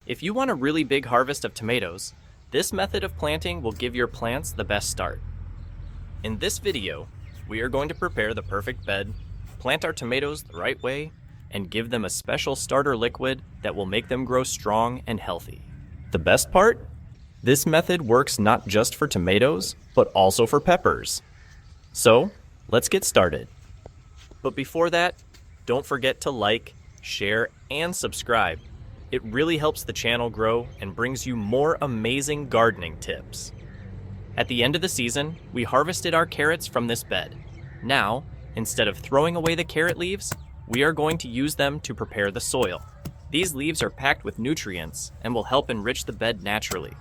If you want a really big harvest of tomatoes, this method of planting will give your plants the best start. In this video, we are going to prepare the perfect bed, plant our tomatoes the right way, and give them a special starter liquid that will make them grow strong and healthy. The best part? This method works not just for tomatoes, but also for peppers. So, let's get started. But before that, don't forget to like, share, and subscribe. It really helps the channel grow and brings you more amazing gardening tips. At the end of the season, we harvested our carrots from this bed. Now, instead of throwing away the carrot leaves, we are going to use them to prepare the soil. These leaves are packed with nutrients and will help enrich the bed naturally.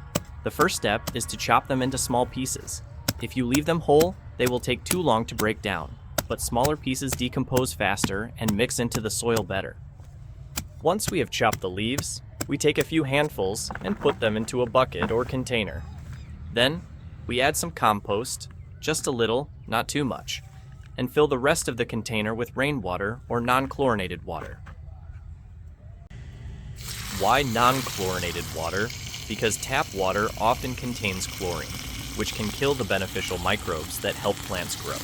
The first step is to chop them into small pieces. If you leave them whole, they will take too long to break down, but smaller pieces decompose faster and mix into the soil better. Once we have chopped the leaves, we take a few handfuls and put them into a bucket or container. Then, we add some compost, just a little, not too much, and fill the rest of the container with rainwater or non-chlorinated water. Why non-chlorinated water? Because tap water often contains chlorine, which can kill the beneficial microbes that help plants grow.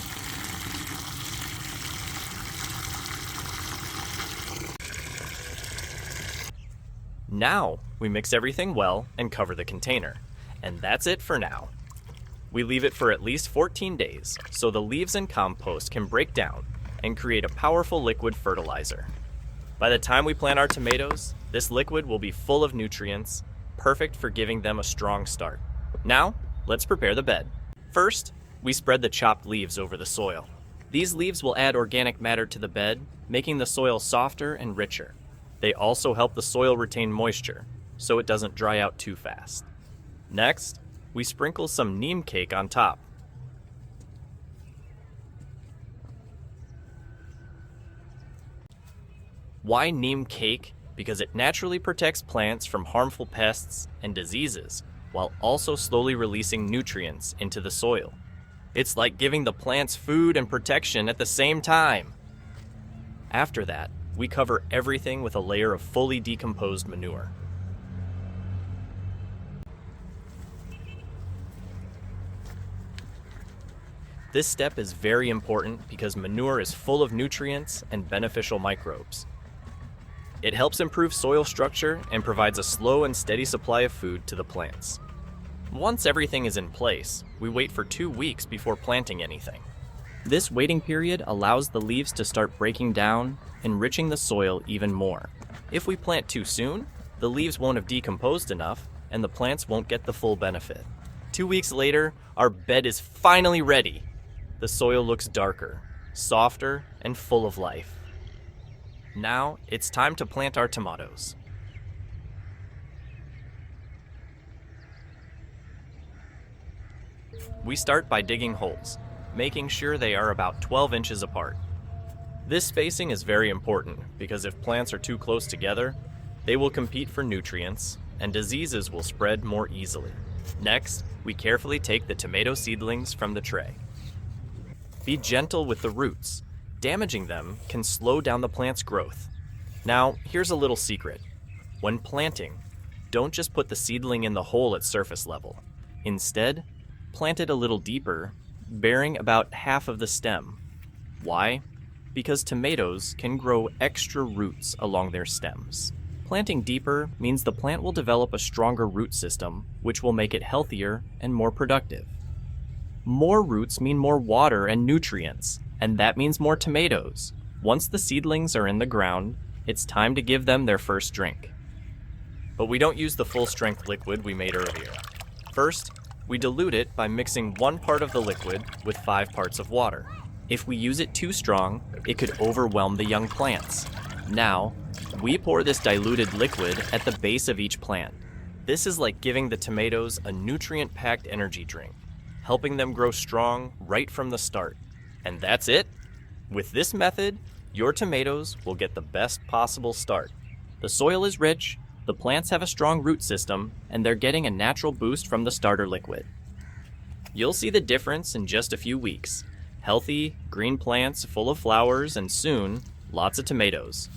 Now, we mix everything well and cover the container. And that's it for now. We leave it for at least 14 days, so the leaves and compost can break down and create a powerful liquid fertilizer. By the time we plant our tomatoes, this liquid will be full of nutrients, perfect for giving them a strong start. Now, let's prepare the bed. First, we spread the chopped leaves over the soil. These leaves will add organic matter to the bed, making the soil softer and richer. They also help the soil retain moisture, so it doesn't dry out too fast. Next, we sprinkle some neem cake on top. Why neem cake? Because it naturally protects plants from harmful pests and diseases, while also slowly releasing nutrients into the soil. It's like giving the plants food and protection at the same time. After that, we cover everything with a layer of fully decomposed manure. This step is very important because manure is full of nutrients and beneficial microbes. It helps improve soil structure and provides a slow and steady supply of food to the plants. Once everything is in place, we wait for 2 weeks before planting anything. This waiting period allows the leaves to start breaking down, enriching the soil even more. If we plant too soon, the leaves won't have decomposed enough and the plants won't get the full benefit. 2 weeks later, our bed is finally ready. The soil looks darker, softer, and full of life. Now, it's time to plant our tomatoes. We start by digging holes, making sure they are about 12 inches apart. This spacing is very important because if plants are too close together, they will compete for nutrients and diseases will spread more easily. Next, we carefully take the tomato seedlings from the tray. Be gentle with the roots. Damaging them can slow down the plant's growth. Now, here's a little secret. When planting, don't just put the seedling in the hole at surface level. Instead, plant it a little deeper, bearing about half of the stem. Why? Because tomatoes can grow extra roots along their stems. Planting deeper means the plant will develop a stronger root system, which will make it healthier and more productive. More roots mean more water and nutrients, and that means more tomatoes. Once the seedlings are in the ground, it's time to give them their first drink. But we don't use the full-strength liquid we made earlier. First, we dilute it by mixing 1 part of the liquid with 5 parts of water. If we use it too strong, it could overwhelm the young plants. Now, we pour this diluted liquid at the base of each plant. This is like giving the tomatoes a nutrient-packed energy drink, helping them grow strong right from the start. And that's it. With this method, your tomatoes will get the best possible start. The soil is rich, the plants have a strong root system, and they're getting a natural boost from the starter liquid. You'll see the difference in just a few weeks. Healthy, green plants full of flowers, and soon, lots of tomatoes.